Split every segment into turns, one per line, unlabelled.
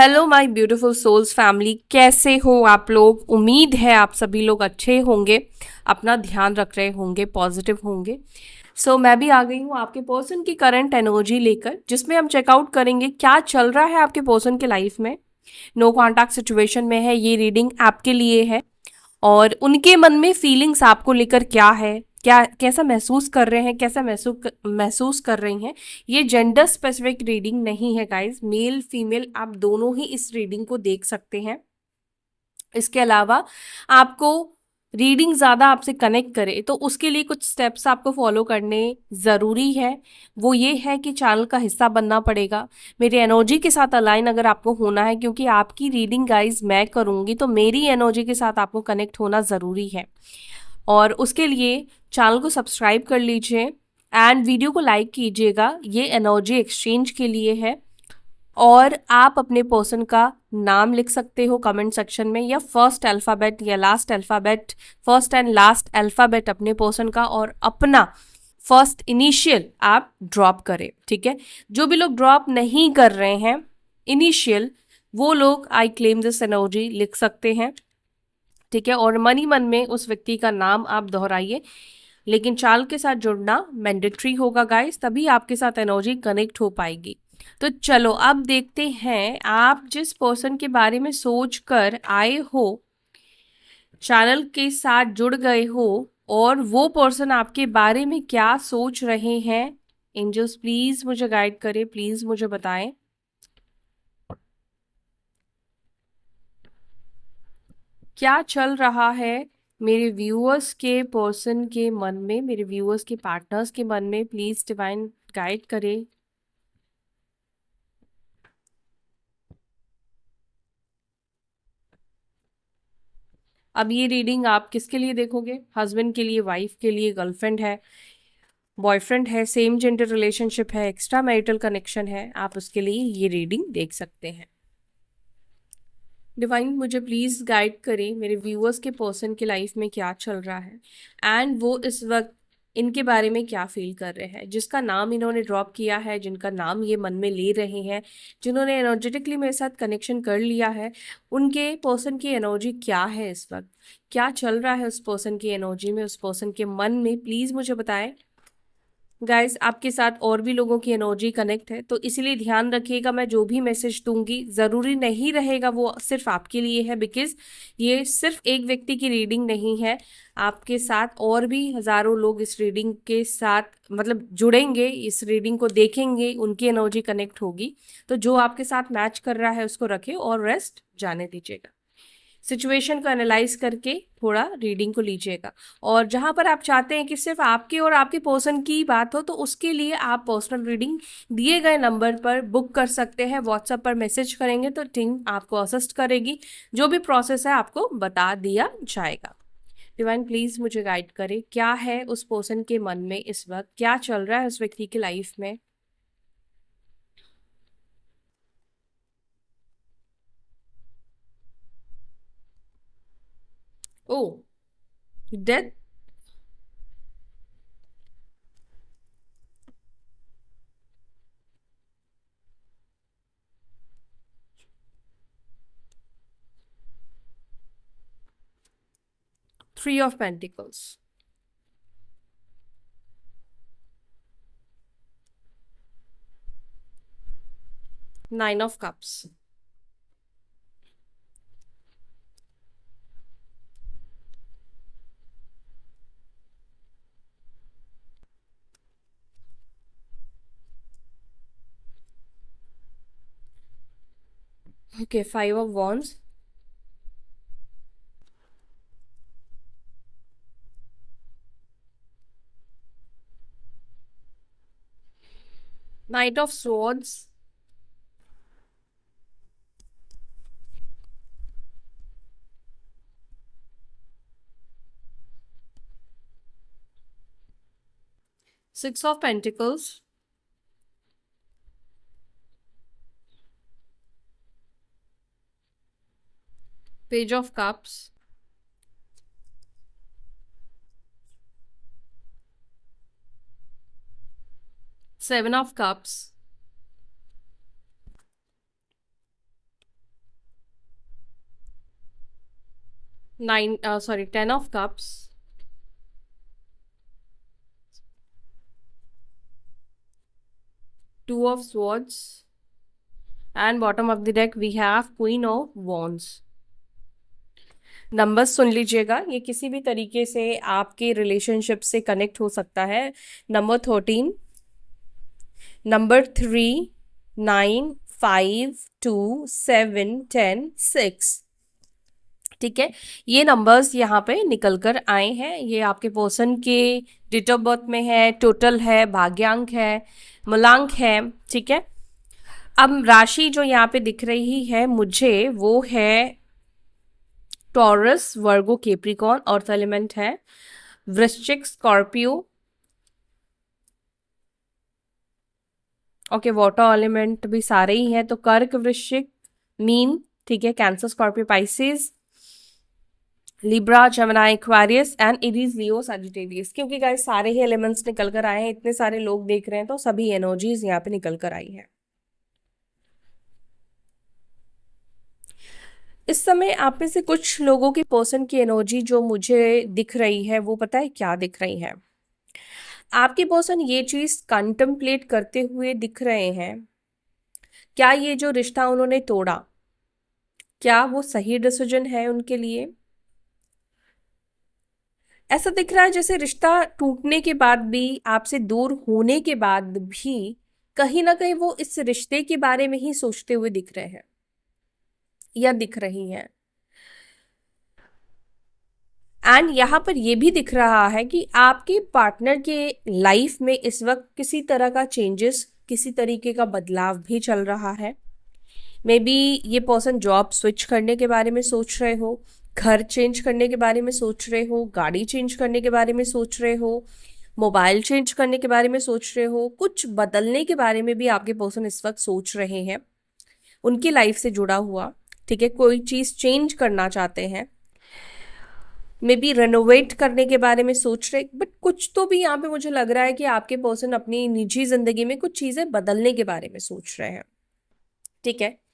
Hello my beautiful souls family, कैसे हो आप लोग। उम्मीद है आप सभी लोग अच्छे होंगे, अपना ध्यान रख रहे होंगे, पॉजिटिव होंगे। मैं भी आ गई हूँ आपके पर्सन की करंट एनर्जी लेकर, जिसमें हम चेकआउट करेंगे क्या चल रहा है आपके पर्सन के लाइफ में। नो कॉन्टैक्ट सिचुएशन में है, ये रीडिंग आपके लिए है। और उनके मन में फीलिंग्स आपको लेकर क्या है, क्या कैसा महसूस कर रहे हैं, कैसा महसूस कर रही हैं। ये जेंडर स्पेसिफिक रीडिंग नहीं है गाइस, मेल फीमेल आप दोनों ही इस रीडिंग को देख सकते हैं। इसके अलावा आपको रीडिंग ज़्यादा आपसे कनेक्ट करे तो उसके लिए कुछ स्टेप्स आपको फॉलो करने ज़रूरी है। वो ये है कि चैनल का हिस्सा बनना पड़ेगा, मेरी एनर्जी के साथ अलाइन अगर आपको होना है, क्योंकि आपकी रीडिंग गाइज मैं करूँगी तो मेरी एनर्जी के साथ आपको कनेक्ट होना ज़रूरी है। और उसके लिए चैनल को सब्सक्राइब कर लीजिए एंड वीडियो को लाइक कीजिएगा, ये एनर्जी एक्सचेंज के लिए है। और आप अपने पर्सन का नाम लिख सकते हो कमेंट सेक्शन में, या फर्स्ट अल्फ़ाबेट या last alphabet, first and last alphabet अपने पर्सन का और अपना फर्स्ट इनिशियल आप ड्रॉप करें, ठीक है। जो भी लोग ड्रॉप नहीं कर रहे हैं इनिशियल, वो लोग आई क्लेम दिस एनर्जी लिख सकते हैं, ठीक है। और मन ही मन में उस व्यक्ति का नाम आप दोहराइए, लेकिन चाल के साथ जुड़ना मैंडेटरी होगा गाइस, तभी आपके साथ एनर्जी कनेक्ट हो पाएगी। तो चलो अब देखते हैं आप जिस पर्सन के बारे में सोच कर आए हो, चैनल के साथ जुड़ गए हो, और वो पर्सन आपके बारे में क्या सोच रहे हैं। एंजल्स प्लीज मुझे गाइड करें, प्लीज मुझे बताएं क्या चल रहा है मेरे व्यूअर्स के पर्सन के मन में, मेरे व्यूअर्स के पार्टनर्स के मन में। प्लीज डिवाइन गाइड करें। अब ये रीडिंग आप किसके लिए देखोगे, हस्बैंड के लिए, वाइफ के लिए, गर्लफ्रेंड है, बॉयफ्रेंड है, सेम जेंडर रिलेशनशिप है, एक्स्ट्रा मैरिटल कनेक्शन है, आप उसके लिए ये रीडिंग देख सकते हैं। डिवाइन मुझे प्लीज गाइड करें मेरे व्यूअर्स के पर्सन के लाइफ में क्या चल रहा है, एंड वो इस वक्त इनके बारे में क्या फील कर रहे हैं, जिसका नाम इन्होंने ड्रॉप किया है, जिनका नाम ये मन में ले रहे हैं, जिन्होंने एनर्जेटिकली मेरे साथ कनेक्शन कर लिया है। उनके पर्सन की एनर्जी क्या है इस वक्त, क्या चल रहा है उस पर्सन की एनर्जी में, उस पर्सन के मन में, प्लीज मुझे बताएं। गाइस आपके साथ और भी लोगों की एनर्जी कनेक्ट है, तो इसलिए ध्यान रखिएगा, मैं जो भी मैसेज दूंगी ज़रूरी नहीं रहेगा वो सिर्फ आपके लिए है, बिकॉज ये सिर्फ एक व्यक्ति की रीडिंग नहीं है। आपके साथ और भी हज़ारों लोग इस रीडिंग के साथ मतलब जुड़ेंगे, इस रीडिंग को देखेंगे, उनकी एनर्जी कनेक्ट होगी। तो जो आपके साथ मैच कर रहा है उसको रखें और रेस्ट जाने दीजिएगा। सिचुएशन को एनालाइज करके थोड़ा रीडिंग को लीजिएगा। और जहां पर आप चाहते हैं कि सिर्फ आपके और आपके पर्सन की बात हो, तो उसके लिए आप पर्सनल रीडिंग दिए गए नंबर पर बुक कर सकते हैं। व्हाट्सएप पर मैसेज करेंगे तो टीम आपको असिस्ट करेगी, जो भी प्रोसेस है आपको बता दिया जाएगा। डिवाइन प्लीज मुझे गाइड करे, क्या है उस पर्सन के मन में इस वक्त, क्या चल रहा है उस व्यक्ति की लाइफ में। Oh, death. 3 of Pentacles, 9 of Cups, okay, 5 of Wands, Knight of Swords, 6 of Pentacles, Page of Cups, 7 of Cups, nine, sorry, 10 of cups, 2 of swords, and bottom of the deck we have Queen of Wands. Numbers सुन लीजिएगा, ये किसी भी तरीके से आपके relationship से connect हो सकता है। Number 13, number 3, 9, 5, 2, 7, 10, 6। ठीक है, ये नंबर्स यहाँ पे निकल कर आए हैं। ये आपके पर्सन के डेट ऑफ बर्थ में है, टोटल है, भाग्यांक है, मूलांक है। ठीक है, अब राशि जो यहाँ पे दिख रही है मुझे वो है टॉरस, वर्गो, केप्रिकॉन, अर्थ एलिमेंट है वृश्चिक, स्कॉर्पियो, ओके, वाटर एलिमेंट भी सारे ही हैं, तो कर्क, वृश्चिक, मीन, ठीक है, cancer, Scorpio, Pisces, Libra, Gemini, Aquarius and Aries, Leo, Sagittarius. क्योंकि गाइस सारे ही एलिमेंट्स निकल कर आए हैं, इतने सारे लोग देख रहे हैं, तो सभी एनर्जीज यहाँ पे निकल कर आई है। इस समय आप में से कुछ लोगों की पर्सन की एनर्जी जो मुझे दिख रही है वो पता है क्या दिख रही है? आपके पर्सन ये चीज कंtemplate करते हुए दिख रहे हैं, क्या ये जो रिश्ता उन्होंने तोड़ा, क्या वो सही डिसीजन है उनके लिए? ऐसा दिख रहा है जैसे रिश्ता टूटने के बाद भी, आपसे दूर होने के बाद भी, कहीं ना कहीं वो इस रिश्ते के बारे में ही सोचते हुए दिख रहे हैं या दिख रही हैं। एंड यहाँ पर ये भी दिख रहा है कि आपके पार्टनर के लाइफ में इस वक्त किसी तरह का चेंजेस, किसी तरीके का बदलाव भी चल रहा है। मे बी ये पर्सन जॉब स्विच करने के बारे में सोच रहे हो, घर चेंज करने के बारे में सोच रहे हो, गाड़ी चेंज करने के बारे में सोच रहे हो, मोबाइल चेंज करने के बारे में सोच रहे हो, कुछ बदलने के बारे में भी आपके पर्सन इस वक्त सोच रहे हैं, उनकी लाइफ से जुड़ा हुआ। ठीक है, कोई चीज़ चेंज करना चाहते हैं, मे बी रेनोवेट करने के बारे में सोच रहे, बट कुछ तो भी यहाँ पे मुझे लग रहा है कि आपके पर्सन अपनी निजी जिंदगी में कुछ चीज़ें बदलने के बारे में सोच रहे हैं। ठीक है,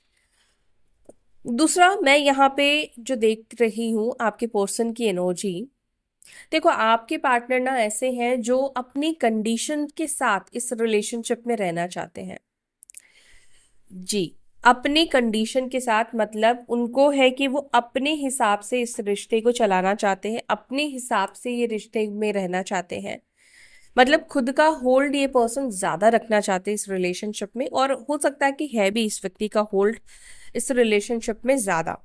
दूसरा मैं यहाँ पे जो देख रही हूँ आपके पर्सन की एनर्जी, देखो आपके पार्टनर ना ऐसे हैं जो अपनी कंडीशन के साथ इस रिलेशनशिप में रहना चाहते हैं। जी, अपने कंडीशन के साथ, मतलब उनको है कि वो अपने हिसाब से इस रिश्ते को चलाना चाहते हैं, अपने हिसाब से ये रिश्ते में रहना चाहते हैं। मतलब खुद का होल्ड ये पर्सन ज्यादा रखना चाहते हैं इस रिलेशनशिप में, और हो सकता है कि है भी इस व्यक्ति का होल्ड इस रिलेशनशिप में ज्यादा।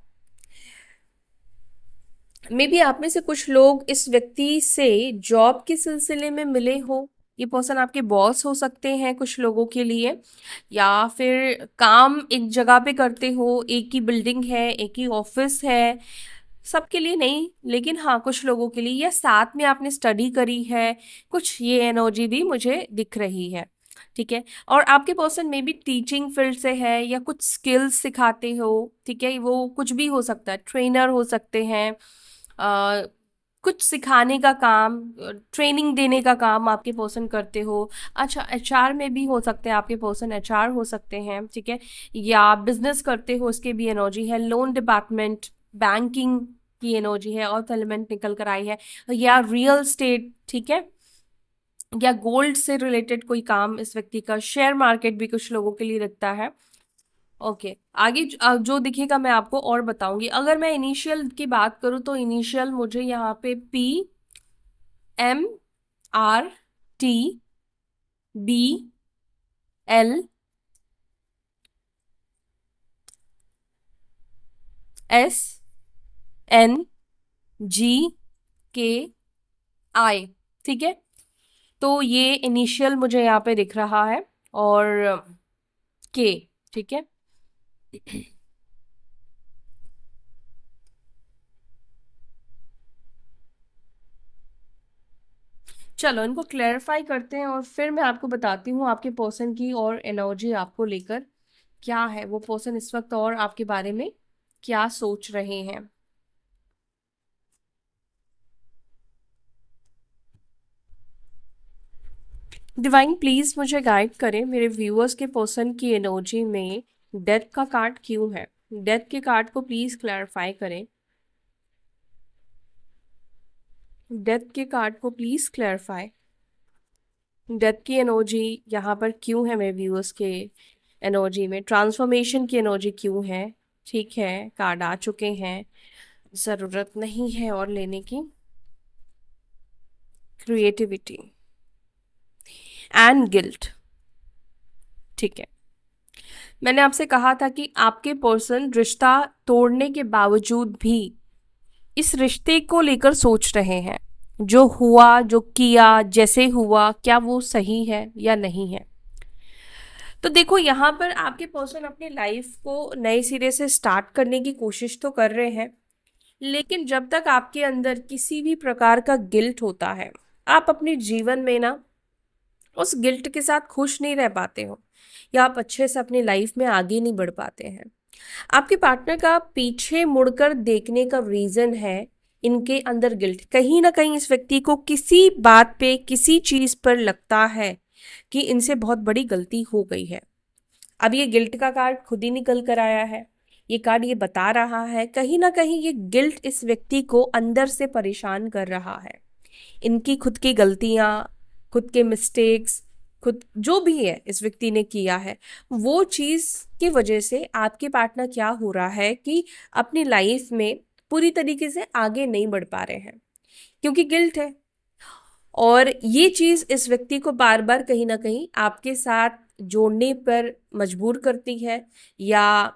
मे बी आप में से कुछ लोग इस व्यक्ति से जॉब के सिलसिले में मिले हो, ये पर्सन आपके बॉस हो सकते हैं कुछ लोगों के लिए, या फिर काम एक जगह पे करते हो, एक ही बिल्डिंग है, एक ही ऑफिस है, सबके लिए नहीं लेकिन हाँ कुछ लोगों के लिए, या साथ में आपने स्टडी करी है, कुछ ये एनर्जी भी मुझे दिख रही है। ठीक है, और आपके पर्सन में भी टीचिंग फील्ड से है या कुछ स्किल्स सिखाते हो। ठीक है, वो कुछ भी हो सकता है, ट्रेनर हो सकते हैं, अ, कुछ सिखाने का काम, ट्रेनिंग देने का काम आपके पर्सन करते हो। अच्छा, एचआर में भी हो सकते हैं आपके पर्सन, एचआर हो सकते हैं। ठीक है, या बिजनेस करते हो, उसके भी एनर्जी है, लोन डिपार्टमेंट, बैंकिंग की एनर्जी है, और एलिमेंट निकल कर आई है, या रियल स्टेट, ठीक है, या गोल्ड से रिलेटेड कोई काम इस व्यक्ति का, शेयर मार्केट भी कुछ लोगों के लिए रखता है। ओके, आगे जो दिखेगा मैं आपको और बताऊंगी। अगर मैं इनिशियल की बात करूं तो इनिशियल मुझे यहाँ पे PMRTBLSNGKI, ठीक है, तो ये इनिशियल मुझे यहाँ पे दिख रहा है, और के, ठीक है। चलो इनको क्लैरिफाई करते हैं और फिर मैं आपको बताती हूँ आपके पर्सन की और एनर्जी आपको लेकर क्या है, वो पर्सन इस वक्त और आपके बारे में क्या सोच रहे हैं। डिवाइन प्लीज मुझे गाइड करें, मेरे व्यूअर्स के पर्सन की एनर्जी में डेथ का कार्ड क्यों है? डेथ के कार्ड को प्लीज क्लैरिफाई करें। डेथ के कार्ड को प्लीज क्लैरिफाई। डेथ की एनर्जी यहाँ पर क्यों है मेरे व्यूअर्स के एनर्जी में, ट्रांसफॉर्मेशन की एनर्जी क्यों है? ठीक है, कार्ड आ चुके हैं, ज़रूरत नहीं है और लेने की। Creativity and guilt. ठीक है, मैंने आपसे कहा था कि आपके पर्सन रिश्ता तोड़ने के बावजूद भी इस रिश्ते को लेकर सोच रहे हैं, जो हुआ, जो किया, जैसे हुआ, क्या वो सही है या नहीं है। तो देखो, यहाँ पर आपके पर्सन अपनी लाइफ को नए सिरे से स्टार्ट करने की कोशिश तो कर रहे हैं, लेकिन जब तक आपके अंदर किसी भी प्रकार का गिल्ट होता है, आप अपने जीवन में ना उस गिल्ट के साथ खुश नहीं रह पाते हो, या आप अच्छे से अपनी लाइफ में आगे नहीं बढ़ पाते हैं। आपके पार्टनर का पीछे मुड़कर देखने का रीजन है इनके अंदर गिल्ट। कहीं ना कहीं इस व्यक्ति को किसी बात पे, किसी चीज पर लगता है कि इनसे बहुत बड़ी गलती हो गई है। अब ये गिल्ट का कार्ड खुद ही निकल कर आया है। ये कार्ड ये बता रहा है कहीं ना कहीं ये गिल्ट इस व्यक्ति को अंदर से परेशान कर रहा है। इनकी खुद की गलतियां, खुद के मिस्टेक्स, खुद जो भी है इस व्यक्ति ने किया है, वो चीज की वजह से आपके पार्टनर क्या हो रहा है कि अपनी लाइफ में पूरी तरीके से आगे नहीं बढ़ पा रहे हैं, क्योंकि गिल्ट है। और ये चीज इस व्यक्ति को बार बार कहीं ना कहीं आपके साथ जोड़ने पर मजबूर करती है, या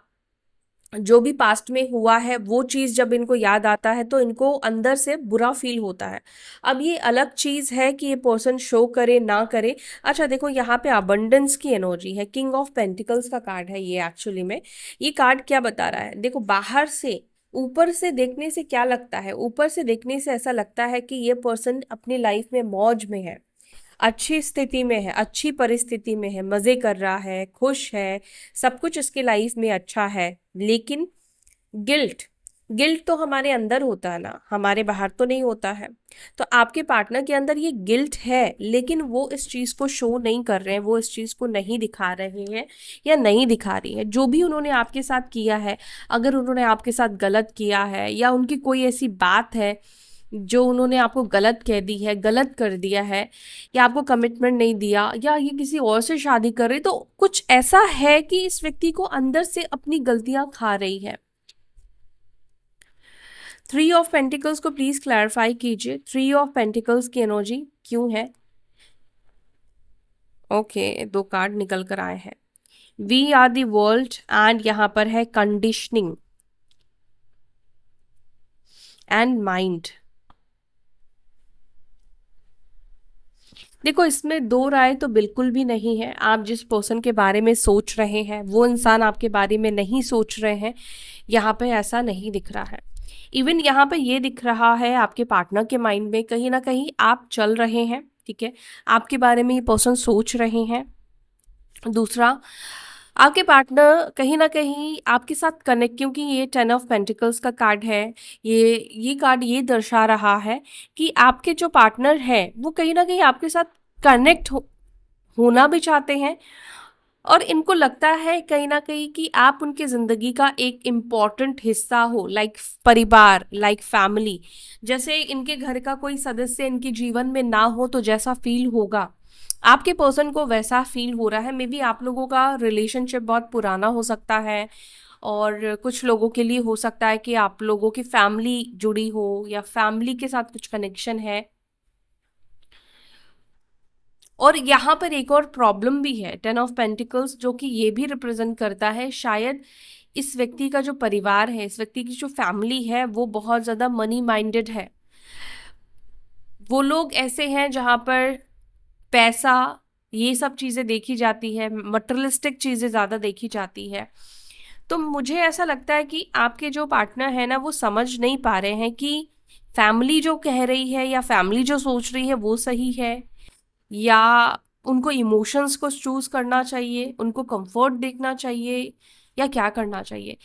जो भी पास्ट में हुआ है वो चीज जब इनको याद आता है तो इनको अंदर से बुरा फील होता है। अब ये अलग चीज है कि ये पर्सन शो करे ना करे। अच्छा देखो, यहाँ पे अबंडेंस की एनर्जी है, किंग ऑफ पेंटिकल्स का कार्ड है ये। एक्चुअली में ये कार्ड क्या बता रहा है, देखो, बाहर से, ऊपर से देखने से क्या लगता है, ऊपर से देखने से ऐसा लगता है कि ये पर्सन अपनी लाइफ में मौज में है, अच्छी स्थिति में है, अच्छी परिस्थिति में है, मजे कर रहा है, खुश है, सब कुछ इसकी लाइफ में अच्छा है। लेकिन गिल्ट, गिल्ट तो हमारे अंदर होता है ना, हमारे बाहर तो नहीं होता है। तो आपके पार्टनर के अंदर ये गिल्ट है, लेकिन वो इस चीज को शो नहीं कर रहे हैं, वो इस चीज को नहीं दिखा रहे हैं या नहीं दिखा रही है। जो भी उन्होंने आपके साथ किया है, अगर उन्होंने आपके साथ गलत किया है, या उनकी कोई ऐसी बात है जो उन्होंने आपको गलत कह दी है, गलत कर दिया है, या आपको कमिटमेंट नहीं दिया, या ये किसी और से शादी कर रहे, तो कुछ ऐसा है कि इस व्यक्ति को अंदर से अपनी गलतियां खा रही है। थ्री ऑफ पेंटिकल्स को प्लीज क्लैरिफाई कीजिए, थ्री ऑफ पेंटिकल्स की एनर्जी क्यों है? ओके, दो कार्ड निकल कर आए हैं, we are the world and यहाँ पर है कंडीशनिंग एंड माइंड। देखो, इसमें दो राय तो बिल्कुल भी नहीं है। आप जिस पर्सन के बारे में सोच रहे हैं वो इंसान आपके बारे में नहीं सोच रहे हैं, यहाँ पे ऐसा नहीं दिख रहा है। इवन यहाँ पे ये दिख रहा है आपके पार्टनर के माइंड में कहीं ना कहीं आप चल रहे हैं, ठीक है, आपके बारे में ये पर्सन सोच रहे हैं। दूसरा, आपके पार्टनर कहीं ना कहीं आपके साथ कनेक्ट, क्योंकि ये टेन ऑफ पेंटिकल्स का कार्ड है, ये कार्ड ये दर्शा रहा है कि आपके जो पार्टनर है वो कहीं ना कहीं आपके साथ कनेक्ट होना भी चाहते हैं, और इनको लगता है कहीं ना कहीं कि आप उनके ज़िंदगी का एक इम्पॉर्टेंट हिस्सा हो, लाइक परिवार, लाइक फैमिली। जैसे इनके घर का कोई सदस्य इनके जीवन में ना हो तो जैसा फील होगा, आपके पर्सन को वैसा फील हो रहा है। मे बी आप लोगों का रिलेशनशिप बहुत पुराना हो सकता है, और कुछ लोगों के लिए हो सकता है कि आप लोगों की फैमिली जुड़ी हो, या फैमिली के साथ कुछ कनेक्शन है। और यहाँ पर एक और प्रॉब्लम भी है, टेन ऑफ पेंटिकल्स, जो कि ये भी रिप्रेजेंट करता है शायद इस व्यक्ति का जो परिवार है, इस व्यक्ति की जो फैमिली है, वो बहुत ज़्यादा मनी माइंडेड है। वो लोग ऐसे हैं जहाँ पर पैसा, ये सब चीज़ें देखी जाती है, मटेरियलिस्टिक चीज़ें ज़्यादा देखी जाती है। तो मुझे ऐसा लगता है कि आपके जो पार्टनर है ना, वो समझ नहीं पा रहे हैं कि फैमिली जो कह रही है या फैमिली जो सोच रही है वो सही है, या उनको इमोशंस को चूज करना चाहिए, उनको कंफर्ट देखना चाहिए, या क्या करना चाहिए।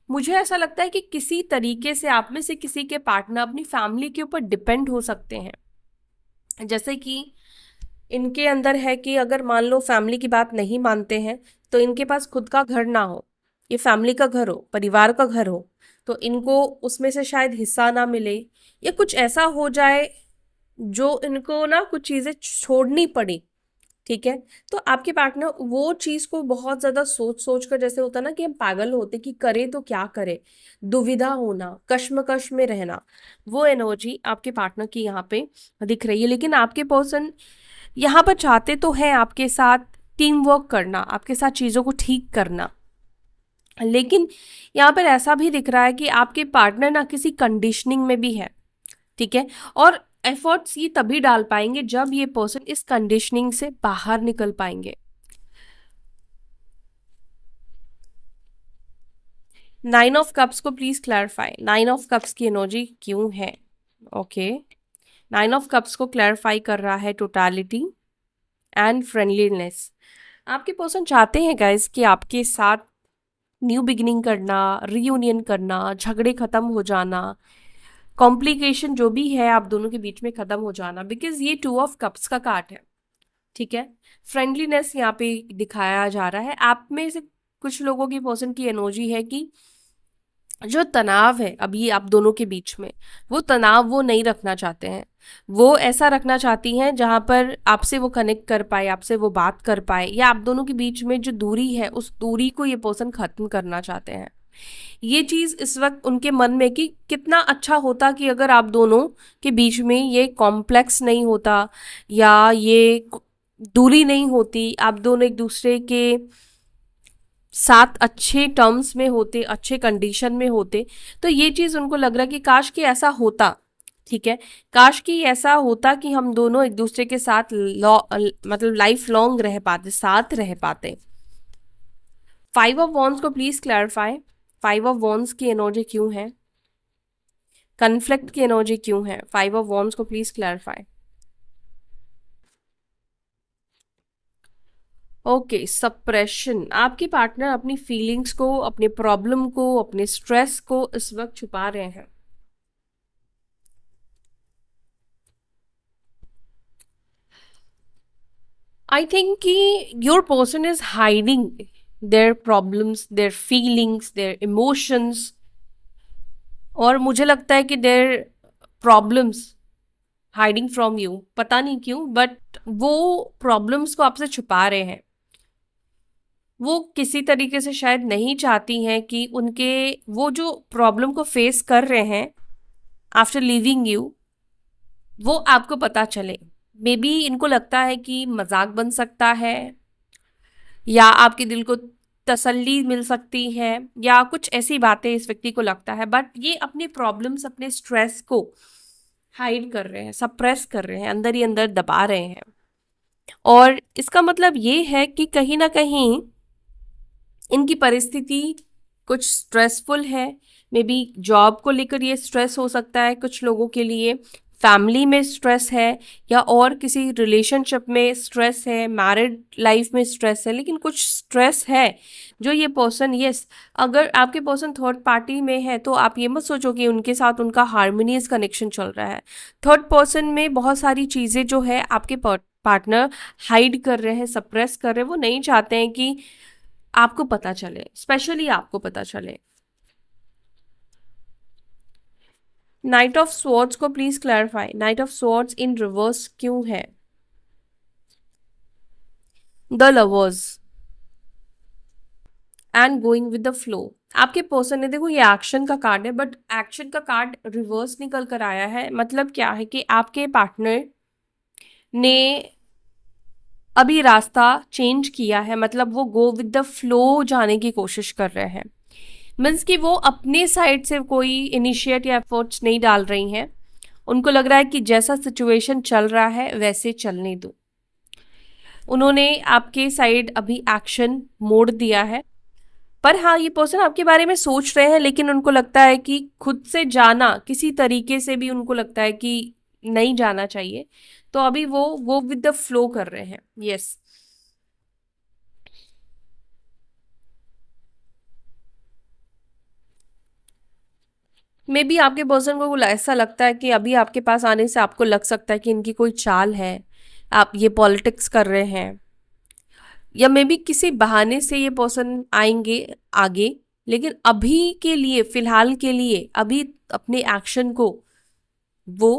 मुझे ऐसा लगता है कि किसी तरीके से आप में से किसी के पार्टनर अपनी फैमिली के ऊपर डिपेंड हो सकते हैं। जैसे कि इनके अंदर है कि अगर मान लो फैमिली की बात नहीं मानते हैं, तो इनके पास खुद का घर ना हो, ये फैमिली का घर हो, परिवार का घर हो, तो इनको उसमें से शायद हिस्सा ना मिले, या कुछ ऐसा हो जाए जो इनको ना कुछ चीजें छोड़नी पड़ी, ठीक है। तो आपके पार्टनर वो चीज को बहुत ज्यादा सोच सोच कर, जैसे होता है ना कि हम पागल होते कि करे तो क्या करे, दुविधा होना, कश्मकश में रहना, वो एनर्जी आपके पार्टनर की यहाँ पे दिख रही है। लेकिन आपके पर्सन यहाँ पर चाहते तो है आपके साथ टीम वर्क करना, आपके साथ चीजों को ठीक करना, लेकिन यहाँ पर ऐसा भी दिख रहा है कि आपके पार्टनर ना किसी कंडीशनिंग में भी है, ठीक है। और एफर्ट्स ये तभी डाल पाएंगे जब ये पर्सन इस कंडीशनिंग से बाहर निकल पाएंगे। 9 ऑफ कप्स को प्लीज क्लैरिफाई, 9 ऑफ कप्स की एनर्जी क्यों है? ओके, 9 ऑफ कप्स को क्लैरिफाई कर रहा है टोटालिटी एंड फ्रेंडलीनेस। आपके पर्सन चाहते हैं गाइस कि आपके साथ न्यू बिगिनिंग करना, रीयूनियन करना, झगड़े खत्म हो जाना, कॉम्प्लिकेशन जो भी है आप दोनों के बीच में खत्म हो जाना, बिकॉज ये 2 ऑफ कप्स का कार्ड है, ठीक है। फ्रेंडलीनेस यहाँ पे दिखाया जा रहा है। आप में से कुछ लोगों की पर्सन की एनर्जी है कि जो तनाव है अभी आप दोनों के बीच में, वो तनाव वो नहीं रखना चाहते हैं। वो ऐसा रखना चाहती हैं जहां पर आपसे वो कनेक्ट कर पाए, आपसे वो बात कर पाए, या आप दोनों के बीच में जो दूरी है उस दूरी को ये पर्सन खत्म करना चाहते हैं। ये चीज इस वक्त उनके मन में कि कितना अच्छा होता कि अगर आप दोनों के बीच में ये कॉम्प्लेक्स नहीं होता, या ये दूरी नहीं होती, आप दोनों एक दूसरे के साथ अच्छे टर्म्स में होते, अच्छे कंडीशन में होते। तो ये चीज उनको लग रहा है कि काश कि ऐसा होता, ठीक है। काश कि ऐसा होता कि हम दोनों एक दूसरे के साथ मतलब लाइफ लॉन्ग रह पाते, साथ रह पाते। 5 ऑफ वॉन्ड्स को प्लीज क्लैरिफाई, 5 ऑफ वॉन्ड्स की एनर्जी क्यों है? कन्फ्लिक्ट की एनर्जी क्यों है? 5 ऑफ वॉन्ड्स को प्लीज क्लैरिफाई। Okay, suppression. आपके पार्टनर अपनी फीलिंग्स को, अपने प्रॉब्लम को, अपने स्ट्रेस को इस वक्त छुपा रहे हैं। आई थिंक कि your person is hiding their problems, their feelings, their emotions, और मुझे लगता है कि their problems hiding from you, पता नहीं क्यों, बट वो प्रॉब्लम्स को आपसे छुपा रहे हैं। वो किसी तरीके से शायद नहीं चाहती हैं कि उनके वो जो प्रॉब्लम को फेस कर रहे हैं आफ्टर लिविंग यू, वो आपको पता चले। मे बी इनको लगता है कि मजाक बन सकता है, या आपके दिल को तसल्ली मिल सकती है, या कुछ ऐसी बातें इस व्यक्ति को लगता है, बट ये अपने प्रॉब्लम्स, अपने स्ट्रेस को हाइड कर रहे हैं, सप्रेस कर रहे हैं, अंदर ही अंदर दबा रहे हैं। और इसका मतलब ये है कि कहीं ना कहीं इनकी परिस्थिति कुछ स्ट्रेसफुल है। मे बी जॉब को लेकर ये स्ट्रेस हो सकता है कुछ लोगों के लिए, फैमिली में स्ट्रेस है, या और किसी रिलेशनशिप में स्ट्रेस है, मैरिड लाइफ में स्ट्रेस है, लेकिन कुछ स्ट्रेस है जो ये पर्सन, यस, अगर आपके पर्सन थर्ड पार्टी में है तो आप ये मत सोचो कि उनके साथ उनका हार्मोनियस कनेक्शन चल रहा है। थर्ड पर्सन में बहुत सारी चीज़ें जो है आपके पार्टनर हाइड कर रहे हैं, सप्रेस कर रहे हैं, वो नहीं चाहते हैं कि आपको पता चले, स्पेशली आपको पता चले। नाइट ऑफ स्वॉर्ड्स को please clarify, night of swords in reverse क्यों है? The lovers and going with the flow. आपके पर्सन ने, देखो ये एक्शन का कार्ड है, बट एक्शन का कार्ड रिवर्स निकल कर आया है। मतलब क्या है कि आपके पार्टनर ने अभी रास्ता चेंज किया है, मतलब वो गो विद द फ्लो जाने की कोशिश कर रहे हैं। मीन्स कि वो अपने साइड से कोई इनिशिएट या एफर्ट्स नहीं डाल रही हैं। उनको लग रहा है कि जैसा सिचुएशन चल रहा है वैसे चलने दो। उन्होंने आपके साइड अभी एक्शन मोड़ दिया है, पर हाँ ये पर्सन आपके बारे में सोच रहे हैं, लेकिन उनको लगता है कि खुद से जाना किसी तरीके से भी उनको लगता है कि नहीं जाना चाहिए, तो अभी वो गो विद द फ्लो कर रहे हैं। यस, मे बी आपके पर्सन को ऐसा लगता है कि अभी आपके पास आने से आपको लग सकता है कि इनकी कोई चाल है, आप ये पॉलिटिक्स कर रहे हैं, या मे बी किसी बहाने से ये पर्सन आएंगे आगे। लेकिन अभी के लिए, फिलहाल के लिए, अभी अपने एक्शन को वो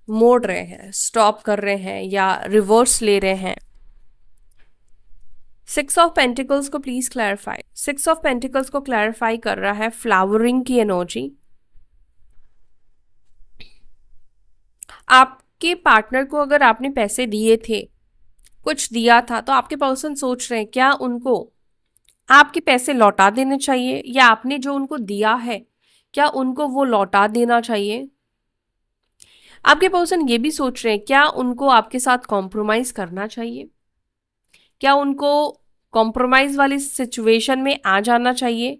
मोड़ रहे हैं, स्टॉप कर रहे हैं या रिवर्स ले रहे हैं। सिक्स ऑफ पेंटिकल्स को please clarify. Six of pentacles को क्लैरिफाई कर रहा है फ्लावरिंग की एनर्जी। आपके पार्टनर को अगर आपने पैसे दिए थे, कुछ दिया था, तो आपके पर्सन सोच रहे हैं क्या उनको आपके पैसे लौटा देने चाहिए, या आपने जो उनको दिया है क्या उनको वो लौटा देना चाहिए। आपके पर्सन ये भी सोच रहे हैं क्या उनको आपके साथ कॉम्प्रोमाइज करना चाहिए, क्या उनको कॉम्प्रोमाइज वाली सिचुएशन में आ जाना चाहिए।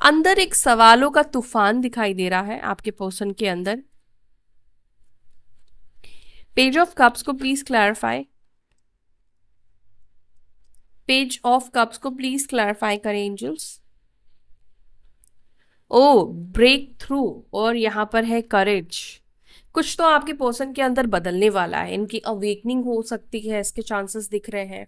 अंदर एक सवालों का तूफान दिखाई दे रहा है आपके पर्सन के अंदर। पेज ऑफ कप्स को please clarify. Page of cups को प्लीज क्लैरिफाई करें एंजल्स। ओ, ब्रेक थ्रू, और यहां पर है करेज। कुछ तो आपके पर्सन के अंदर बदलने वाला है, इनकी अवेकनिंग हो सकती है, इसके चांसेस दिख रहे हैं।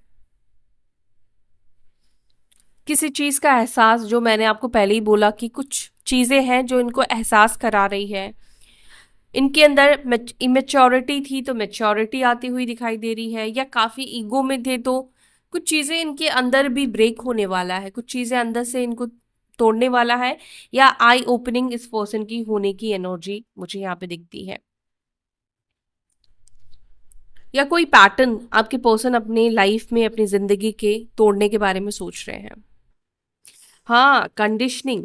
किसी चीज का एहसास, जो मैंने आपको पहले ही बोला कि कुछ चीजें हैं जो इनको एहसास करा रही है। इनके अंदर इमेच्योरिटी थी तो मेच्योरिटी आती हुई दिखाई दे रही है, या काफी ईगो में थे तो कुछ चीजें इनके अंदर भी ब्रेक होने वाला है, कुछ चीजें अंदर से इनको तोड़ने वाला है, या आई ओपनिंग इस पर्सन की होने की एनर्जी मुझे यहाँ पे दिखती है। या कोई पैटर्न आपके पर्सन अपने लाइफ में, अपनी जिंदगी के तोड़ने के बारे में सोच रहे हैं। हाँ, कंडीशनिंग।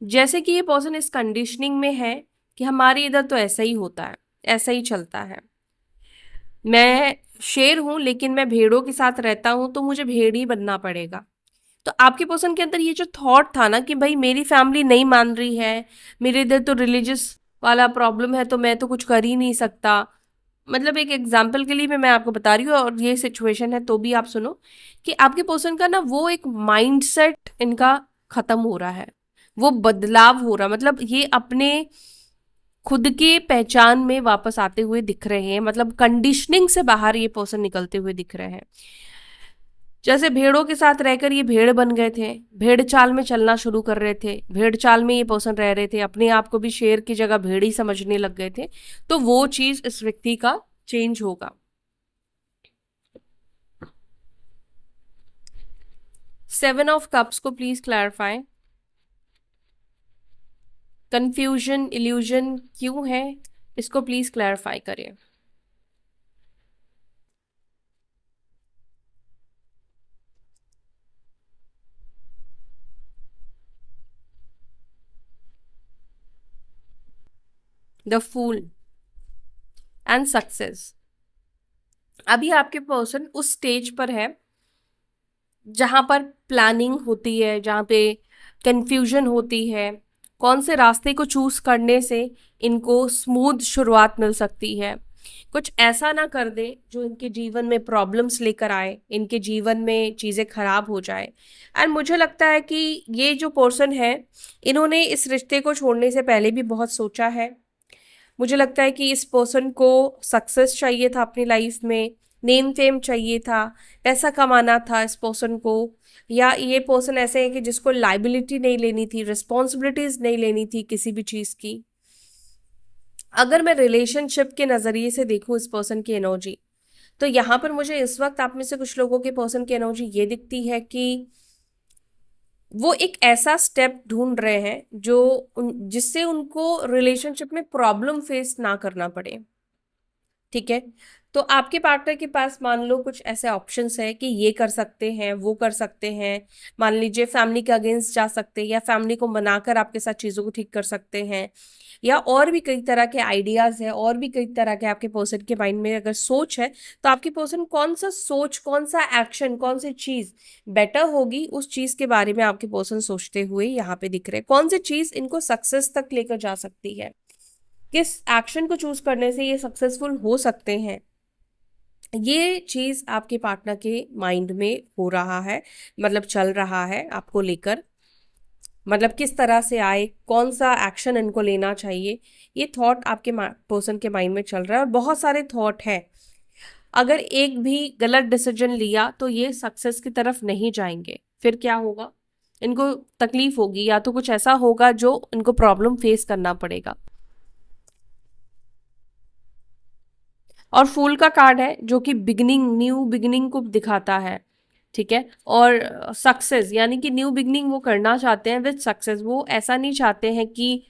जैसे कि ये पर्सन इस कंडीशनिंग में है कि हमारे इधर तो ऐसा ही होता है, ऐसा ही चलता है। मैं शेर हूं लेकिन मैं भेड़ों के साथ रहता हूं तो मुझे भेड़ ही बनना पड़ेगा। तो आपके पर्सन के अंदर ये जो थॉट था ना कि भाई मेरी फैमिली नहीं मान रही है, मेरे इधर तो रिलीजियस वाला प्रॉब्लम है तो मैं तो कुछ कर ही नहीं सकता। मतलब एक एग्जाम्पल के लिए मैं आपको बता रही हूँ और ये सिचुएशन है तो भी आप सुनो कि आपके पर्सन का ना वो एक माइंडसेट इनका खत्म हो रहा है, वो बदलाव हो रहा, मतलब ये अपने खुद के पहचान में वापस आते हुए दिख रहे हैं, मतलब कंडीशनिंग से बाहर ये पर्सन निकलते हुए दिख रहे हैं। जैसे भेड़ों के साथ रहकर ये भेड़ बन गए थे, भेड़ चाल में चलना शुरू कर रहे थे, भेड़ चाल में ये पर्सन रह रहे थे, अपने आप को भी शेर की जगह भेड़ ही समझने लग गए थे, तो वो चीज इस व्यक्ति का चेंज होगा। सेवन ऑफ कप्स को प्लीज क्लैरिफाई। कंफ्यूजन, इल्यूजन क्यों है, इसको प्लीज क्लैरिफाई करिए। The fool and success. अभी आपके पर्सन उस स्टेज पर है जहां पर प्लानिंग होती है, जहां पे कंफ्यूजन होती है, कौन से रास्ते को चूज करने से इनको स्मूथ शुरुआत मिल सकती है, कुछ ऐसा ना कर दे जो इनके जीवन में प्रॉब्लम्स लेकर आए, इनके जीवन में चीजें खराब हो जाए। एंड मुझे लगता है कि ये जो पर्सन है, इन्होंने इस रिश्ते को छोड़ने से पहले भी बहुत सोचा है। मुझे लगता है कि इस पर्सन को सक्सेस चाहिए था अपनी लाइफ में, नेम फेम चाहिए था, पैसा कमाना था इस पर्सन को, या ये पर्सन ऐसे है कि जिसको लाइबिलिटी नहीं लेनी थी, रिस्पॉन्सिबिलिटीज नहीं लेनी थी किसी भी चीज की। अगर मैं रिलेशनशिप के नजरिए से देखूं इस पर्सन की एनर्जी, तो यहाँ पर मुझे इस वक्त आप में से कुछ लोगों के पर्सन की एनर्जी ये दिखती है कि वो एक ऐसा स्टेप ढूंढ रहे हैं जो जिससे उनको रिलेशनशिप में प्रॉब्लम फेस ना करना पड़े। ठीक है, तो आपके पार्टनर के पास मान लो कुछ ऐसे ऑप्शंस है कि ये कर सकते हैं, वो कर सकते हैं। मान लीजिए फैमिली के अगेंस्ट जा सकते हैं, या फैमिली को मनाकर आपके साथ चीजों को ठीक कर सकते हैं, या और भी कई तरह के आइडियाज है, और भी कई तरह के आपके पर्सन के माइंड में अगर सोच है, तो आपके पर्सन कौन सा सोच, कौन सा एक्शन, कौन सी चीज बेटर होगी उस चीज के बारे में आपके पर्सन सोचते हुए यहाँ पे दिख रहे हैं। कौन सी चीज इनको सक्सेस तक लेकर जा सकती है, किस एक्शन को चूज करने से ये सक्सेसफुल हो सकते हैं, ये चीज आपके पार्टनर के माइंड में हो रहा है, मतलब चल रहा है आपको लेकर। मतलब किस तरह से आए, कौन सा एक्शन इनको लेना चाहिए, ये थॉट आपके पर्सन के माइंड में चल रहा है। और बहुत सारे थॉट है, अगर एक भी गलत डिसीजन लिया तो ये सक्सेस की तरफ नहीं जाएंगे, फिर क्या होगा, इनको तकलीफ होगी या तो कुछ ऐसा होगा जो इनको प्रॉब्लम फेस करना पड़ेगा। और फूल का कार्ड है जो कि बिगनिंग, न्यू बिगनिंग को दिखाता है। ठीक है। और सक्सेस, यानी कि न्यू बिगनिंग वो करना चाहते हैं विद सक्सेस। वो ऐसा नहीं चाहते हैं कि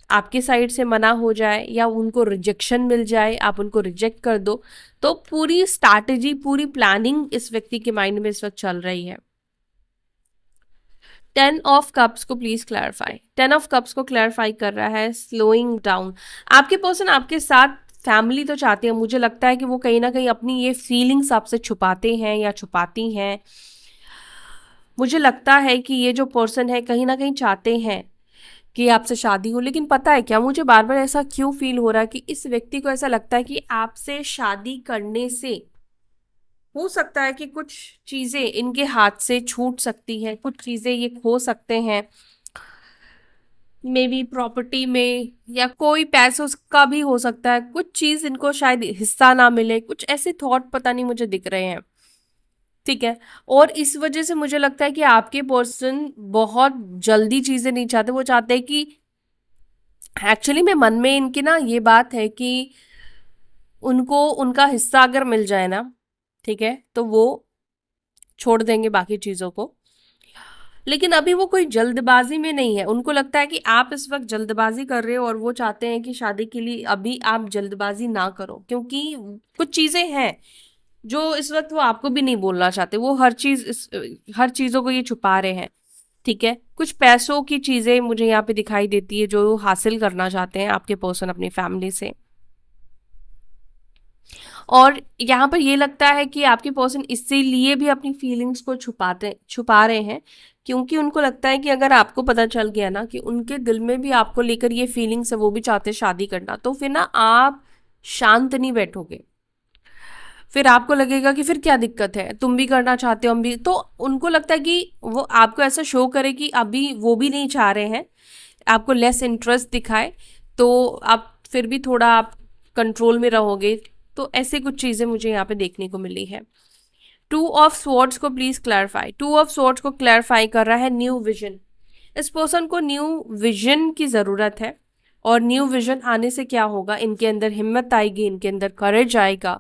आपके साइड से मना हो जाए या उनको रिजेक्शन मिल जाए, आप उनको रिजेक्ट कर दो। तो पूरी स्ट्रैटेजी, पूरी प्लानिंग इस व्यक्ति के माइंड में इस वक्त चल रही है। 10 ऑफ कप्स को प्लीज क्लैरिफाई। 10 ऑफ कप्स को क्लैरिफाई कर रहा है स्लोइंग डाउन। आपके पर्सन आपके साथ फैमिली तो चाहते हैं, मुझे लगता है कि वो कहीं ना कहीं अपनी ये फीलिंग्स आपसे छुपाते हैं या छुपाती हैं। मुझे लगता है कि ये जो पर्सन है कहीं ना कहीं चाहते हैं कि आपसे शादी हो, लेकिन पता है क्या, मुझे बार बार ऐसा क्यों फील हो रहा है कि इस व्यक्ति को ऐसा लगता है कि आपसे शादी करने से हो सकता है कि कुछ चीजें इनके हाथ से छूट सकती हैं, कुछ चीजें ये खो सकते हैं, मे बी प्रॉपर्टी में या कोई पैसों का भी हो सकता है, कुछ चीज इनको शायद हिस्सा ना मिले, कुछ ऐसे थॉट पता नहीं मुझे दिख रहे हैं। ठीक है। और इस वजह से मुझे लगता है कि आपके पर्सन बहुत जल्दी चीजें नहीं चाहते, वो चाहते हैं कि एक्चुअली में मन में इनकी ना ये बात है कि उनको उनका हिस्सा अगर मिल जाए ना, ठीक है, तो वो छोड़ देंगे बाकी चीजों को। लेकिन अभी वो कोई जल्दबाजी में नहीं है, उनको लगता है कि आप इस वक्त जल्दबाजी कर रहे हो और वो चाहते हैं कि शादी के लिए अभी आप जल्दबाजी ना करो, क्योंकि कुछ चीजें हैं जो इस वक्त वो आपको भी नहीं बोलना चाहते। वो हर चीजों को ये छुपा रहे हैं। ठीक है। कुछ पैसों की चीजें मुझे यहाँ पे दिखाई देती है जो हासिल करना चाहते हैं आपके पर्सन अपनी फैमिली से। और यहाँ पर ये लगता है कि आपके पर्सन इसीलिए भी अपनी फीलिंग्स को छुपा रहे हैं, क्योंकि उनको लगता है कि अगर आपको पता चल गया ना कि उनके दिल में भी आपको लेकर ये फीलिंग्स है, वो भी चाहते हैं शादी करना, तो फिर ना आप शांत नहीं बैठोगे। फिर आपको लगेगा कि फिर क्या दिक्कत है, तुम भी करना चाहते हो हम भी, तो उनको लगता है कि वो आपको ऐसा शो करे कि अभी वो भी नहीं चाह रहे हैं, आपको लेस इंटरेस्ट दिखाए, तो आप फिर भी थोड़ा आप कंट्रोल में रहोगे। तो ऐसे कुछ चीजें मुझे यहाँ पे देखने को मिली है। 2 ऑफ स्वॉर्ड्स को प्लीज क्लैरिफाई। 2 ऑफ स्वॉर्ड्स को क्लैरिफाई कर रहा है न्यू विजन। इस पर्सन को न्यू विजन की जरूरत है। और न्यू विजन आने से क्या होगा, इनके अंदर हिम्मत आएगी, इनके अंदर करेज आएगा।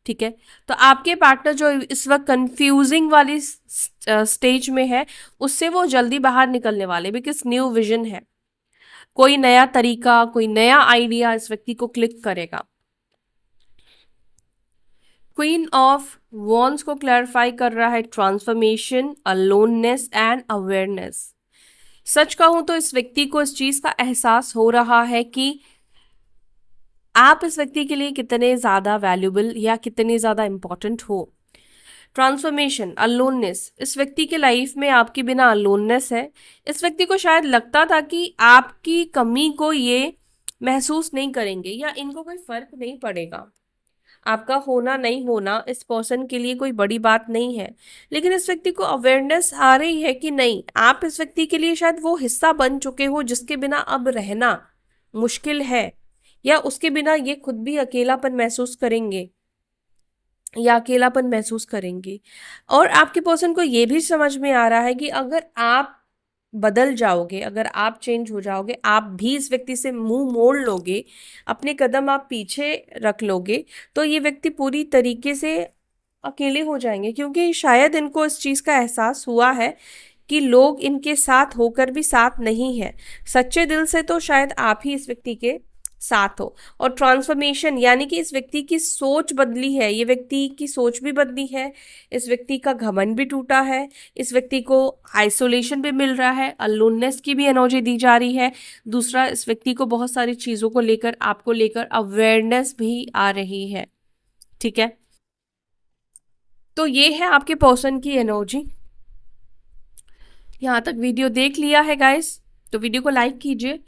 ठीक है। तो आपके पार्टनर जो इस वक्त कंफ्यूजिंग वाली स्टेज में है, उससे वो जल्दी बाहर निकलने वाले, बिकॉज न्यू विजन है। कोई नया तरीका, कोई नया आइडिया इस व्यक्ति को क्लिक करेगा। क्वीन ऑफ वॉन्ड्स को क्लैरिफाई कर रहा है ट्रांसफॉर्मेशन, अलोननेस एंड अवेयरनेस। सच कहूं तो इस व्यक्ति को इस चीज का एहसास हो रहा है कि आप इस व्यक्ति के लिए कितने ज्यादा वैल्यूबल या कितने ज्यादा इंपॉर्टेंट हो। ट्रांसफॉर्मेशन, अलोननेस, इस व्यक्ति के लाइफ में आपके बिना अलोननेस है। इस व्यक्ति को शायद लगता था कि आपकी कमी को ये महसूस नहीं करेंगे या इनको कोई फर्क नहीं पड़ेगा, आपका होना नहीं होना इस पर्सन के लिए कोई बड़ी बात नहीं है। लेकिन इस व्यक्ति को अवेयरनेस आ रही है कि नहीं, आप इस व्यक्ति के लिए शायद वो हिस्सा बन चुके हो जिसके बिना अब रहना मुश्किल है, या उसके बिना ये खुद भी अकेलापन महसूस करेंगे या अकेलापन महसूस करेंगी। और आपके पर्सन को ये भी समझ में आ रहा है कि अगर आप बदल जाओगे, अगर आप चेंज हो जाओगे, आप भी इस व्यक्ति से मुंह मोड़ लोगे, अपने कदम आप पीछे रख लोगे, तो ये व्यक्ति पूरी तरीके से अकेले हो जाएंगे, क्योंकि शायद इनको इस चीज का एहसास हुआ है कि लोग इनके साथ होकर भी साथ नहीं है। सच्चे दिल से तो शायद आप ही इस व्यक्ति के साथ हो। और ट्रांसफॉर्मेशन यानी कि इस व्यक्ति की सोच बदली है, ये व्यक्ति की सोच भी बदली है, इस व्यक्ति का घमंड भी टूटा है, इस व्यक्ति को आइसोलेशन भी मिल रहा है, अलोननेस की भी एनर्जी दी जा रही है। दूसरा, इस व्यक्ति को बहुत सारी चीजों को लेकर, आपको लेकर अवेयरनेस भी आ रही है। ठीक है। तो ये है आपके पर्सन की एनर्जी। यहाँ तक वीडियो देख लिया है गाइस, तो वीडियो को लाइक कीजिए,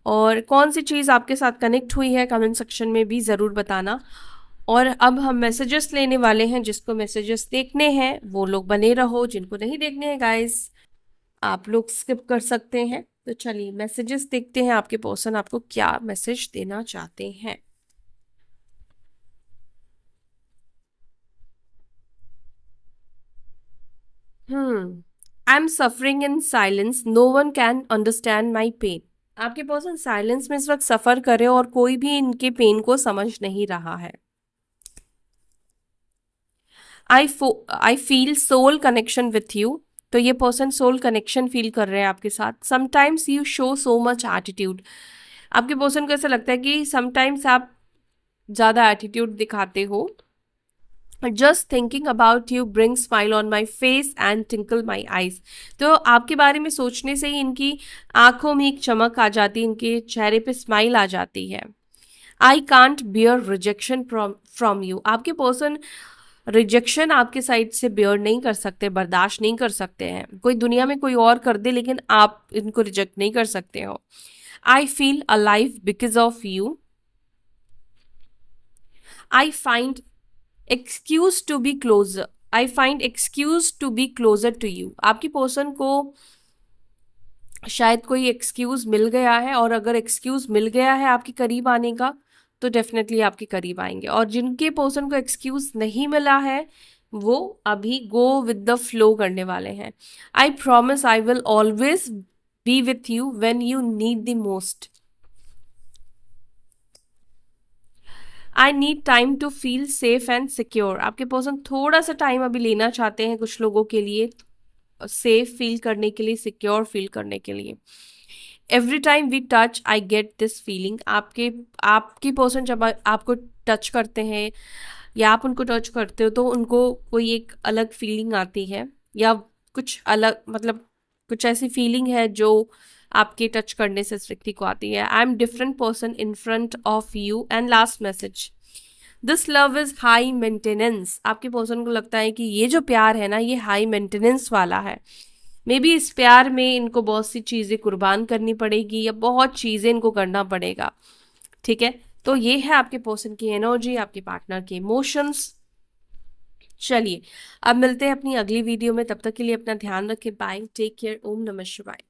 और कौन सी चीज़ आपके साथ कनेक्ट हुई है कमेंट सेक्शन में भी ज़रूर बताना। और अब हम मैसेजेस लेने वाले हैं, जिसको मैसेजेस देखने हैं वो लोग बने रहो, जिनको नहीं देखने हैं गाइस आप लोग स्किप कर सकते हैं। तो चलिए मैसेजेस देखते हैं, आपके पर्सन आपको क्या मैसेज देना चाहते हैं। Am suffering in silence, no one can understand my pain. आपके पर्सन साइलेंस में इस वक्त सफर करे और कोई भी इनके पेन को समझ नहीं रहा है। I feel soul connection with you, तो ये पर्सन सोल कनेक्शन फील कर रहे हैं आपके साथ। Sometimes you show so much attitude, आपके पर्सन को ऐसा लगता है कि समटाइम्स आप ज़्यादा एटीट्यूड दिखाते हो। Just thinking about you bring smile on my face and tinkle my eyes, तो आपके बारे में सोचने से ही इनकी आंखों में एक चमक आ जाती है, इनके चेहरे पे स्माइल आ जाती है। I can't beer rejection from you, आपके पर्सन रिजेक्शन आपके साइड से बियर नहीं कर सकते, बर्दाश्त नहीं कर सकते हैं। कोई दुनिया में कोई और कर दे लेकिन आप इनको रिजेक्ट नहीं कर सकते हो। I feel alive because of you, I find excuse to be closer, I find excuse to be closer to you, आपकी पर्सन को शायद कोई एक्सक्यूज मिल गया है, और अगर एक्सक्यूज मिल गया है आपके करीब आने का तो डेफिनेटली आपके करीब आएंगे। और जिनके पर्सन को एक्सक्यूज नहीं मिला है वो अभी गो विद द फ्लो करने वाले हैं। I promise I will always be with you when you need the most, I need time to feel safe and secure, आपके पर्सन थोड़ा सा टाइम अभी लेना चाहते हैं कुछ लोगों के लिए, सेफ फील करने के लिए, सिक्योर फील करने के लिए। Every time we touch I get this feeling, आपकी पर्सन जब आपको टच करते हैं या आप उनको टच करते हो तो उनको कोई एक अलग फीलिंग आती है, या कुछ अलग मतलब कुछ ऐसी फीलिंग है जो आपके टच करने से इस व्यक्ति को आती है। I am different person in front of you. And last message, this love is high maintenance, आपके पर्सन को लगता है कि ये जो प्यार है ना ये हाई मेंटेनेंस वाला है। मे बी इस प्यार में इनको बहुत सी चीज़ें कुर्बान करनी पड़ेगी या बहुत चीज़ें इनको करना पड़ेगा। ठीक है, तो ये है आपके पर्सन की एनर्जी, आपके पार्टनर के इमोशंस। चलिए अब मिलते हैं अपनी अगली वीडियो में, तब तक के लिए अपना ध्यान रखें। बाय, टेक केयर, ओम नमः शिवाय।